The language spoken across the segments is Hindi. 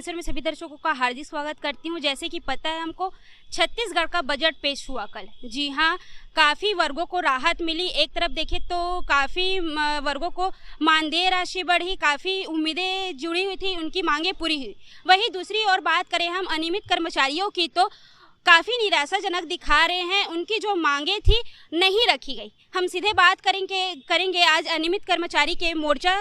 आंसर में सभी दर्शकों का हार्दिक स्वागत करती हूं। जैसे कि पता है हमको, छत्तीसगढ़ का बजट पेश हुआ कल। जी हाँ, काफ़ी वर्गों को राहत मिली। एक तरफ देखें तो काफ़ी वर्गों को मानदेय राशि बढ़ी, काफ़ी उम्मीदें जुड़ी हुई थी, उनकी मांगें पूरी हुई। वहीं दूसरी ओर बात करें हम अनियमित कर्मचारियों की, तो काफ़ी निराशाजनक दिखा रहे हैं, उनकी जो मांगें थी नहीं रखी गई। हम सीधे बात करेंगे आज अनियमित कर्मचारी के मोर्चा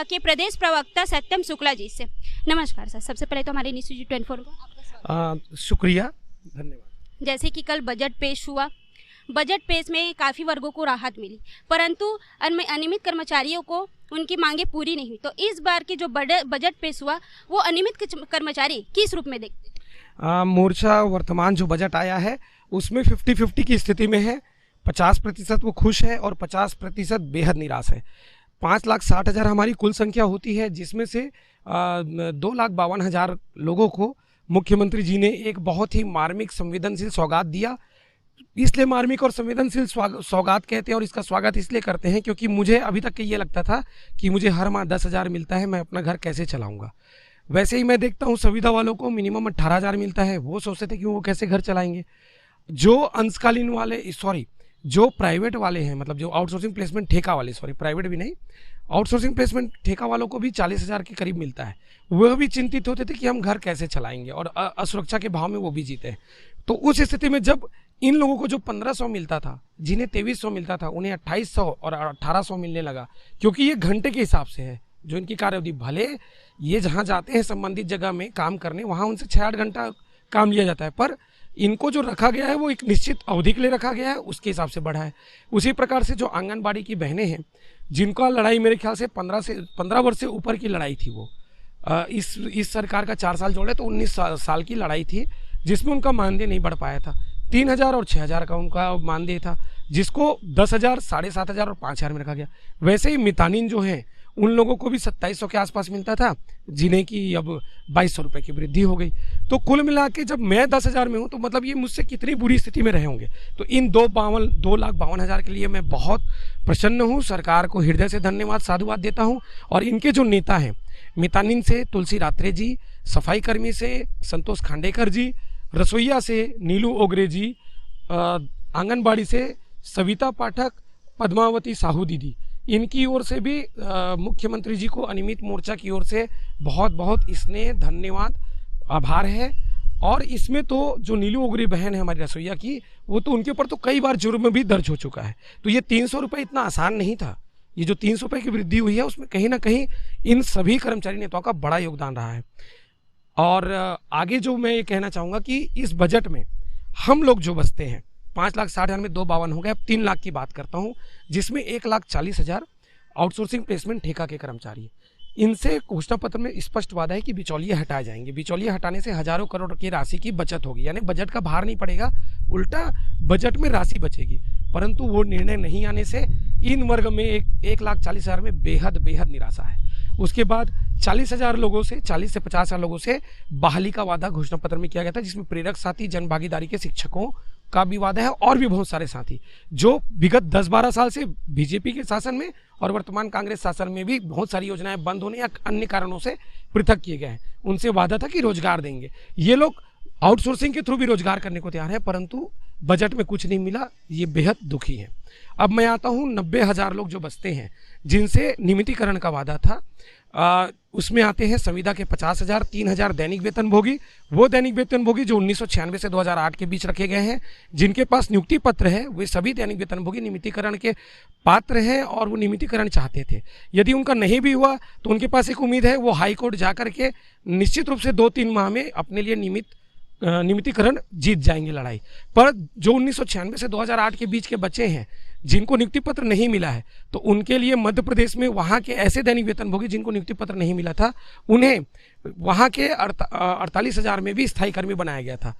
के प्रदेश प्रवक्ता सत्यम शुक्ला जी से। नमस्कार सर, सबसे पहले तो हमारे न्यूज़ 24 का शुक्रिया, धन्यवाद। जैसे कि कल बजट पेश हुआ, बजट पेश में काफ़ी वर्गों को राहत मिली, परंतु अनियमित कर्मचारियों को उनकी मांगें पूरी नहीं हुई। तो इस बार के जो बजट पेश हुआ वो अनियमित कर्मचारी किस रूप में देखते हैं? मोर्चा वर्तमान जो बजट आया है उसमें 50-50 की स्थिति में है। 50% वो खुश है और 50% बेहद निराश है। 5,60,000 हमारी कुल संख्या होती है, जिसमें से 2,52,000 लोगों को मुख्यमंत्री जी ने एक बहुत ही मार्मिक संवेदनशील सौगात दिया। इसलिए मार्मिक और संवेदनशील सौगात कहते हैं और इसका स्वागत इसलिए करते हैं क्योंकि मुझे अभी तक ये लगता था कि मुझे हर माह 10,000 मिलता है, मैं अपना घर कैसे चलाऊंगा। वैसे ही मैं देखता हूँ संविदा वालों को मिनिमम 18,000 मिलता है, वो सोचते थे कि वो कैसे घर चलाएंगे। जो अंशकालीन वाले जो प्राइवेट वाले हैं, मतलब जो आउटसोर्सिंग प्लेसमेंट ठेका वाले, प्राइवेट भी नहीं, आउटसोर्सिंग प्लेसमेंट ठेका वालों को भी 40,000 के करीब मिलता है। वह भी चिंतित होते थे कि हम घर कैसे चलाएंगे और असुरक्षा के भाव में वो भी जीते हैं। तो उस स्थिति में जब इन लोगों को जो 1,500 मिलता था, जिन्हें 2,300 मिलता था, उन्हें 2,800 और 1,800 मिलने लगा, क्योंकि ये घंटे के हिसाब से है जो इनकी कार्यावधि। भले ये जहाँ जाते हैं संबंधित जगह में काम करने, वहाँ उनसे 6-8 घंटा काम लिया जाता है, पर इनको जो रखा गया है वो एक निश्चित अवधि के लिए रखा गया है, उसके हिसाब से बढ़ा है। उसी प्रकार से जो आंगनबाड़ी की बहनें हैं, जिनका लड़ाई मेरे ख्याल से 15 वर्ष से ऊपर की लड़ाई थी, वो इस सरकार का 4 साल जोड़े तो 19 साल की लड़ाई थी, जिसमें उनका मानदेय नहीं बढ़ पाया था। 3,000 और 6,000 का उनका मानदेय था, जिसको 10,000, 7,500 और 5,000 में रखा गया। वैसे ही मितानिन जो हैं, उन लोगों को भी 2,700 के आसपास मिलता था, जिन्हें की अब 2,200 रुपये की वृद्धि हो गई। तो कुल मिला के जब मैं 10,000 में हूँ तो मतलब ये मुझसे कितनी बुरी स्थिति में रहे होंगे। तो इन 2,52,000 के लिए मैं बहुत प्रसन्न हूँ, सरकार को हृदय से धन्यवाद, साधुवाद देता हूँ। और इनके जो नेता हैं, मितानिन से तुलसी रात्रे जी, सफाई कर्मी से संतोष खांडेकर जी, रसोईया से नीलू ओगरे जी, आंगनबाड़ी से सविता पाठक, पद्मावती साहू दीदी, इनकी ओर से भी मुख्यमंत्री जी को अनियमित मोर्चा की ओर से बहुत बहुत स्नेह, धन्यवाद, आभार है। और इसमें तो जो नीलू ओगरे बहन है हमारी रसोईया की, वो तो उनके ऊपर तो कई बार जुर्म भी दर्ज हो चुका है। तो ये 300 रुपये इतना आसान नहीं था। ये जो 300 रुपये की वृद्धि हुई है उसमें कहीं ना कहीं इन सभी कर्मचारी नेताओं का बड़ा योगदान रहा है। और आगे जो मैं ये कहना चाहूँगा कि इस बजट में हम लोग जो बचते हैं, 5,60,000 में 2,52 हो गए, अब 3 लाख की बात करता हूँ, जिसमें 1,40,000 आउटसोर्सिंग प्लेसमेंट ठेका के कर्मचारी। इनसे घोषणा पत्र में स्पष्ट वादा है कि बिचौलिए हटाए जाएंगे। बिचौलिए हटाने से हजारों करोड़ की राशि की बचत होगी, यानी बजट का भार नहीं पड़ेगा, उल्टा बजट में राशि बचेगी। परंतु वो निर्णय नहीं आने से इन वर्ग में 1,40,000 में बेहद निराशा है। उसके बाद 40,000 लोगों से, 40 से 50,000 लोगों से बहाली का वादा घोषणा पत्र में किया गया था, जिसमें प्रेरक साथी, जनभागीदारी के शिक्षकों का भी वादा है और भी बहुत सारे साथी जो विगत 10-12 साल से बीजेपी के शासन में और वर्तमान कांग्रेस शासन में भी बहुत सारी योजनाएं बंद होने या अन्य कारणों से पृथक किए गए हैं। उनसे वादा था कि रोजगार देंगे। ये लोग आउटसोर्सिंग के थ्रू भी रोजगार करने को तैयार है, परंतु बजट में कुछ नहीं मिला, ये बेहद दुखी है। अब मैं आता हूँ 90,000 लोग जो बचते हैं, जिनसे नियमितीकरण का वादा था। उसमें आते हैं संविदा के 50,000, 3,000 दैनिक वेतनभोगी, वो दैनिक वेतनभोगी जो 1996 से 2008 के बीच रखे गए हैं, जिनके पास नियुक्ति पत्र है, वे सभी दैनिक वेतनभोगी नियमितीकरण के पात्र हैं और वो नियमितीकरण चाहते थे। यदि उनका नहीं भी हुआ तो उनके पास एक उम्मीद है, वो हाई कोर्ट जा करके निश्चित रूप से 2-3 माह में अपने लिए नियमितीकरण जीत जाएंगे लड़ाई। पर जो 1996 से 2008 के बीच के बच्चे हैं, जिनको नियुक्ति पत्र नहीं मिला है, तो उनके लिए मध्य प्रदेश में वहाँ के ऐसे दैनिक वेतनभोगी जिनको नियुक्ति पत्र नहीं मिला था, उन्हें वहाँ के 48,000 में भी स्थायी कर्मी बनाया गया था।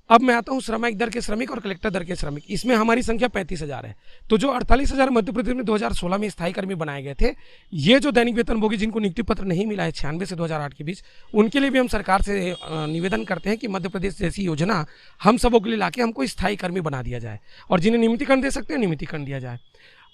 अब मैं आता हूँ श्रमिक दर के श्रमिक और कलेक्टर दर के श्रमिक। इसमें हमारी संख्या 35,000 है। तो जो 48,000 मध्य प्रदेश में 2016 में स्थायी कर्मी बनाए गए थे, ये जो दैनिक वेतनभोगी जिनको नियुक्ति पत्र नहीं मिला है 96 से 2008 के बीच, उनके लिए भी हम सरकार से निवेदन करते हैं कि मध्य प्रदेश जैसी योजना हम सबों के लिए लाके हमको स्थायी कर्मी बना दिया जाए और जिन्हें नियमितीकरण दे सकते हैं नियमितीकरण दिया जाए।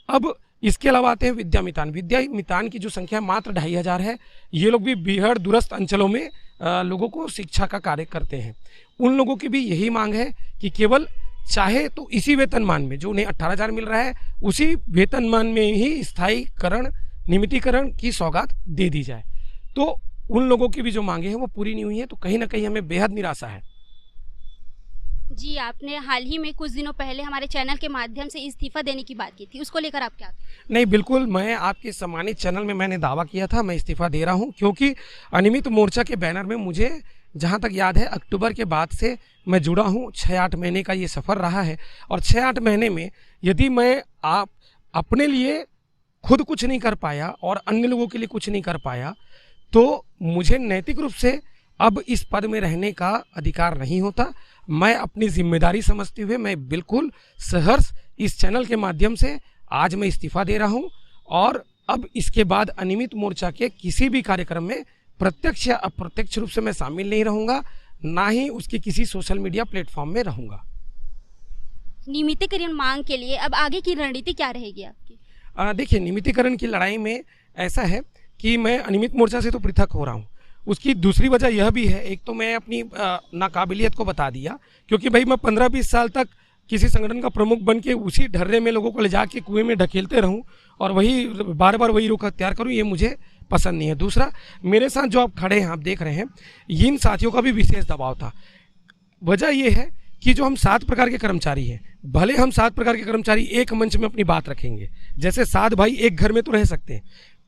अब इसके अलावा आते हैं विद्या मितान की जो संख्या मात्र 2,500 है। ये लोग भी बेहद दूरस्थ अंचलों में लोगों को शिक्षा का कार्य करते हैं, उन लोगों की भी यही मांग है कि केवल चाहे तो इसी वेतनमान में जो उन्हें 18,000 मिल रहा है उसी वेतनमान में ही स्थायीकरण नियमितीकरण की सौगात दे दी जाए। तो उन लोगों की भी जो मांगे हैं वो पूरी नहीं हुई है, तो कहीं ना कहीं हमें बेहद निराशा है। जी, आपने हाल ही में कुछ दिनों पहले हमारे चैनल के माध्यम से इस्तीफा देने की बात की थी, उसको लेकर आप क्या कहें? नहीं, बिल्कुल, मैं आपके सम्मानित चैनल में मैंने दावा किया था मैं इस्तीफा दे रहा हूं, क्योंकि अनियमित मोर्चा के बैनर में मुझे जहां तक याद है अक्टूबर के बाद से मैं जुड़ा हूं। 6-8 महीने का ये सफ़र रहा है और 6-8 महीने में यदि मैं आप अपने लिए खुद कुछ नहीं कर पाया और अन्य लोगों के लिए कुछ नहीं कर पाया तो मुझे नैतिक रूप से अब इस पद में रहने का अधिकार नहीं होता। मैं अपनी जिम्मेदारी समझते हुए मैं बिल्कुल सहर्ष इस चैनल के माध्यम से आज मैं इस्तीफा दे रहा हूं और अब इसके बाद अनियमित मोर्चा के किसी भी कार्यक्रम में प्रत्यक्ष या अप्रत्यक्ष रूप से मैं शामिल नहीं रहूंगा, ना ही उसके किसी सोशल मीडिया प्लेटफॉर्म में रहूंगा। नियमितीकरण मांग के लिए अब आगे की रणनीति क्या रहेगी आपकी? देखिए, नियमितीकरण की लड़ाई में ऐसा है कि मैं अनियमित मोर्चा से तो पृथक हो रहा हूँ। उसकी दूसरी वजह यह भी है, एक तो मैं अपनी नाकाबिलियत को बता दिया, क्योंकि भाई मैं 15-20 साल तक किसी संगठन का प्रमुख बन के उसी ढर्रे में लोगों को ले जाके कुएं में ढकेलते रहूं और वही बार बार वही रुख अख्तियार करूं, ये मुझे पसंद नहीं है। दूसरा, मेरे साथ जो आप खड़े हैं, आप देख रहे हैं, इन साथियों का भी विशेष दबाव था। वजह यह है कि जो हम 7 प्रकार के कर्मचारी हैं, भले हम 7 प्रकार के कर्मचारी एक मंच में अपनी बात रखेंगे, जैसे 7 भाई एक घर में तो रह सकते हैं,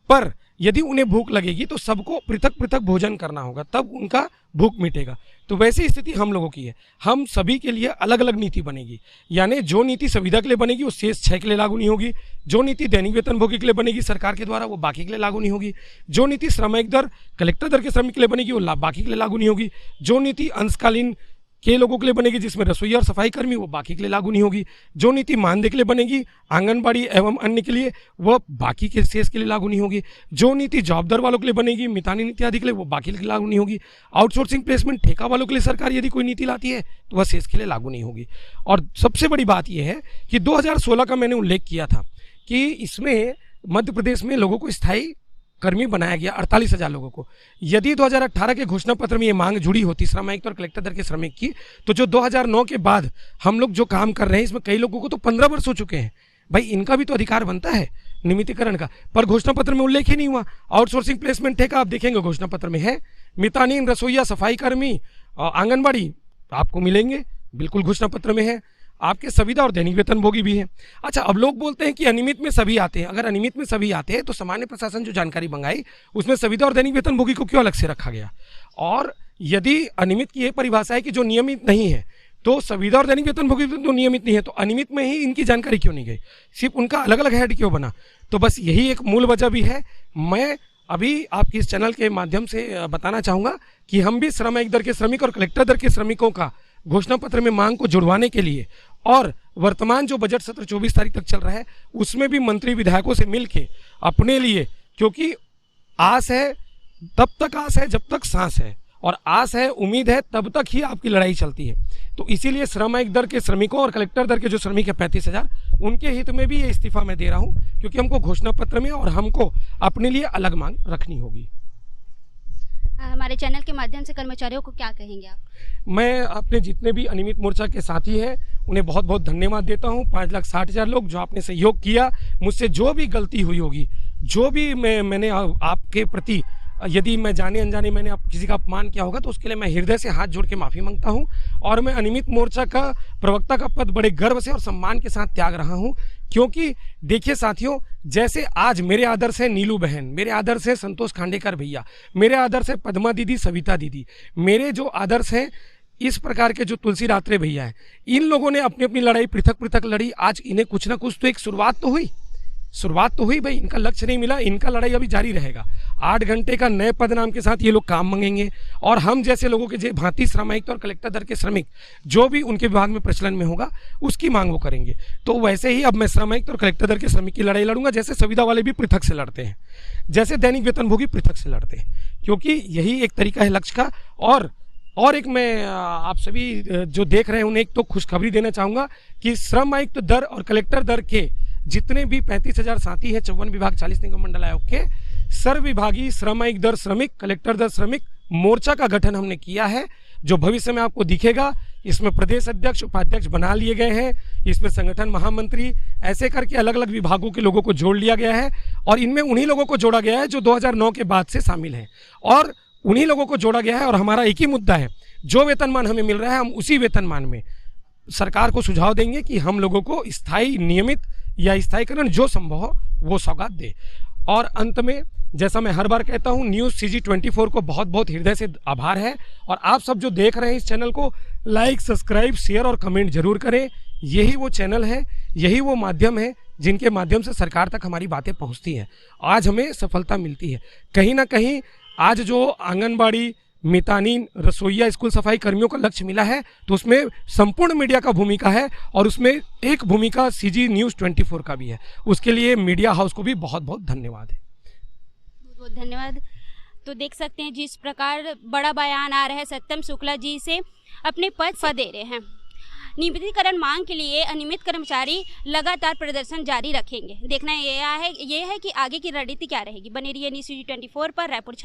पर यदि उन्हें भूख लगेगी तो सबको पृथक पृथक भोजन करना होगा, तब उनका भूख मिटेगा। तो वैसी स्थिति हम लोगों की है। हम सभी के लिए अलग अलग नीति बनेगी, यानी जो नीति संविदा के लिए बनेगी वो शेष 6 के लिए लागू नहीं होगी। जो नीति दैनिक वेतनभोगी के लिए बनेगी सरकार के द्वारा वो बाकी के लिए लागू नहीं होगी। जो नीति श्रमिक दर कलेक्टर दर के श्रमिक के लिए बनेगी वो बाकी के लिए लागू नहीं होगी। जो नीति अंशकालीन के लोगों के लिए बनेगी जिसमें रसोईया और सफाई कर्मी वो बाकी के लिए लागू नहीं होगी। जो नीति मानदेय के लिए बनेगी आंगनबाड़ी एवं अन्य के लिए वो बाकी के शेष के लिए लागू नहीं होगी। जो नीति जॉबदार वालों के लिए बनेगी मितानी नीति आदि के लिए वो बाकी के लिए लागू नहीं होगी। आउटसोर्सिंग प्लेसमेंट ठेका वालों के लिए सरकार यदि कोई नीति लाती है तो वह शेष के लिए लागू नहीं होगी। और सबसे बड़ी बात यह है कि 2016 का मैंने उल्लेख किया था कि इसमें मध्य प्रदेश में लोगों को स्थायी कर्मी बनाया गया 48,000 लोगों को। यदि 2018 के घोषणा पत्र में ये मांग जुड़ी होती श्रम आयुक्त और कलेक्टर दर के श्रमिक की, तो जो 2009 के बाद हम लोग जो काम कर रहे हैं इसमें कई लोगों को तो 15 वर्ष हो चुके हैं। भाई इनका भी तो अधिकार बनता है नियमितीकरण का, पर घोषणा पत्र में उल्लेख ही नहीं हुआ। आउटसोर्सिंग प्लेसमेंट ठेका आप देखेंगे घोषणा पत्र में है, मितानीन रसोईया सफाई कर्मी आंगनबाड़ी आपको मिलेंगे, बिल्कुल घोषणा पत्र में है। आपके संविदा और दैनिक वेतनभोगी भी हैं। अच्छा, अब लोग बोलते हैं कि अनियमित में सभी आते हैं। अगर अनियमित में सभी आते हैं तो सामान्य प्रशासन जो जानकारी मंगाई उसमें संविदा और दैनिक वेतनभोगी को क्यों अलग से रखा गया? और यदि अनियमित की यह परिभाषा है कि जो नियमित नहीं है तो संविदा और दैनिक वेतनभोगी तो नियमित नहीं है, तो अनियमित में ही इनकी जानकारी क्यों नहीं गई? सिर्फ उनका अलग अलग हेड क्यों बना? तो बस यही एक मूल वजह भी है। मैं अभी आपके इस चैनल के माध्यम से बताना चाहूँगा कि हम भी श्रम आयुक्त दर के श्रमिक और कलेक्टर दर के श्रमिकों का घोषणा पत्र में मांग को जुड़वाने के लिए और वर्तमान जो बजट सत्र 24 तारीख तक चल रहा है उसमें भी मंत्री विधायकों से मिलके अपने लिए, क्योंकि आस है तब तक आस है जब तक सांस है, और आस है उम्मीद है तब तक ही आपकी लड़ाई चलती है। तो इसीलिए श्रम आयुक्त दर के श्रमिकों और कलेक्टर दर के जो श्रमिक है 35,000 उनके हित में भी ये इस्तीफा मैं दे रहा हूँ, क्योंकि हमको घोषणा पत्र में और हमको अपने लिए अलग मांग रखनी होगी। हमारे चैनल के माध्यम से कर्मचारियों को क्या कहेंगे आप? मैं अपने जितने भी अनियमित मोर्चा के साथी हैं उन्हें बहुत बहुत धन्यवाद देता हूं। 5,60,000 लोग जो आपने सहयोग किया, मुझसे जो भी गलती हुई होगी, जो भी मैंने आपके प्रति यदि मैं जाने अनजाने मैंने किसी का अपमान किया होगा तो उसके लिए मैं हृदय से हाथ जोड़ के माफ़ी मांगता हूं। और मैं अनियमित मोर्चा का प्रवक्ता का पद बड़े गर्व से और सम्मान के साथ त्याग रहा हूं, क्योंकि देखिए साथियों, जैसे आज मेरे आदर्श है नीलू बहन, मेरे आदर्श है संतोष खांडेकर भैया, मेरे आदर्श है पद्मा दीदी, सविता दीदी, मेरे जो आदर्श हैं इस प्रकार के जो तुलसी रात्रे भैया हैं, इन लोगों ने अपनी अपनी लड़ाई पृथक पृथक लड़ी। आज इन्हें कुछ ना कुछ तो एक शुरुआत तो हुई भाई। इनका लक्ष्य नहीं मिला, इनका लड़ाई अभी जारी रहेगा। 8 घंटे का नए पद नाम के साथ ये लोग काम मांगेंगे, और हम जैसे लोगों के भांति श्रम आयुक्त और कलेक्टर दर के श्रमिक जो भी उनके विभाग में प्रचलन में होगा उसकी मांग वो करेंगे। तो वैसे ही अब मैं श्रम आयुक्त और कलेक्टर दर के श्रमिक की लड़ाई लड़ूंगा, जैसे संविदा वाले भी पृथक से लड़ते हैं, जैसे दैनिक वेतनभोगी पृथक से लड़ते हैं, क्योंकि यही एक तरीका है लक्ष्य का। और एक मैं आप सभी जो देख रहे हैं उन्हें एक तो खुशखबरी देना चाहूँगा कि श्रम आयुक्त दर और कलेक्टर दर के जितने भी 35,000 साथी हैं 54 विभाग 40 निगम मंडल आयोग के, सर्व विभागीय श्रम आयुक्त दर श्रमिक, कलेक्टर दर श्रमिक मोर्चा का गठन हमने किया है, जो भविष्य में आपको दिखेगा। इसमें प्रदेश अध्यक्ष, उपाध्यक्ष बना लिए गए हैं, इसमें संगठन महामंत्री, ऐसे करके अलग अलग विभागों के लोगों को जोड़ लिया गया है। और इनमें उन्हीं लोगों को जोड़ा गया है जो 2009 के बाद से शामिल हैं, और उन्हीं लोगों को जोड़ा गया है। और हमारा एक ही मुद्दा है, जो वेतनमान हमें मिल रहा है हम उसी वेतनमान में सरकार को सुझाव देंगे कि हम लोगों को स्थायी, नियमित या स्थायीकरण जो संभव हो वो सौगात दे। और अंत में, जैसा मैं हर बार कहता हूं, न्यूज़ CG24 को बहुत बहुत हृदय से आभार है। और आप सब जो देख रहे हैं इस चैनल को, लाइक, सब्सक्राइब, शेयर और कमेंट जरूर करें। यही वो चैनल है, यही वो माध्यम है जिनके माध्यम से सरकार तक हमारी बातें पहुंचती हैं। आज हमें सफलता मिलती है। कहीं ना कहीं आज जो आंगनबाड़ी, मितानिन, रसोइया, स्कूल सफाई कर्मियों का लक्ष्य मिला है, तो उसमें संपूर्ण मीडिया का भूमिका है, और उसमें एक भूमिका CG News 24 का भी है। उसके लिए मीडिया हाउस को भी बहुत बहुत धन्यवाद है। बहुत बहुत धन्यवाद। तो देख सकते हैं जिस प्रकार बड़ा बयान आ रहा है सत्यम शुक्ला जी से, अपने पद दे रहे हैं। नियमितीकरण मांग के लिए अनियमित कर्मचारी लगातार प्रदर्शन जारी रखेंगे। देखना ये है कि आगे की रणनीति क्या रहेगी। बने रहिए न्यूज़ CG24 पर। रायपुर।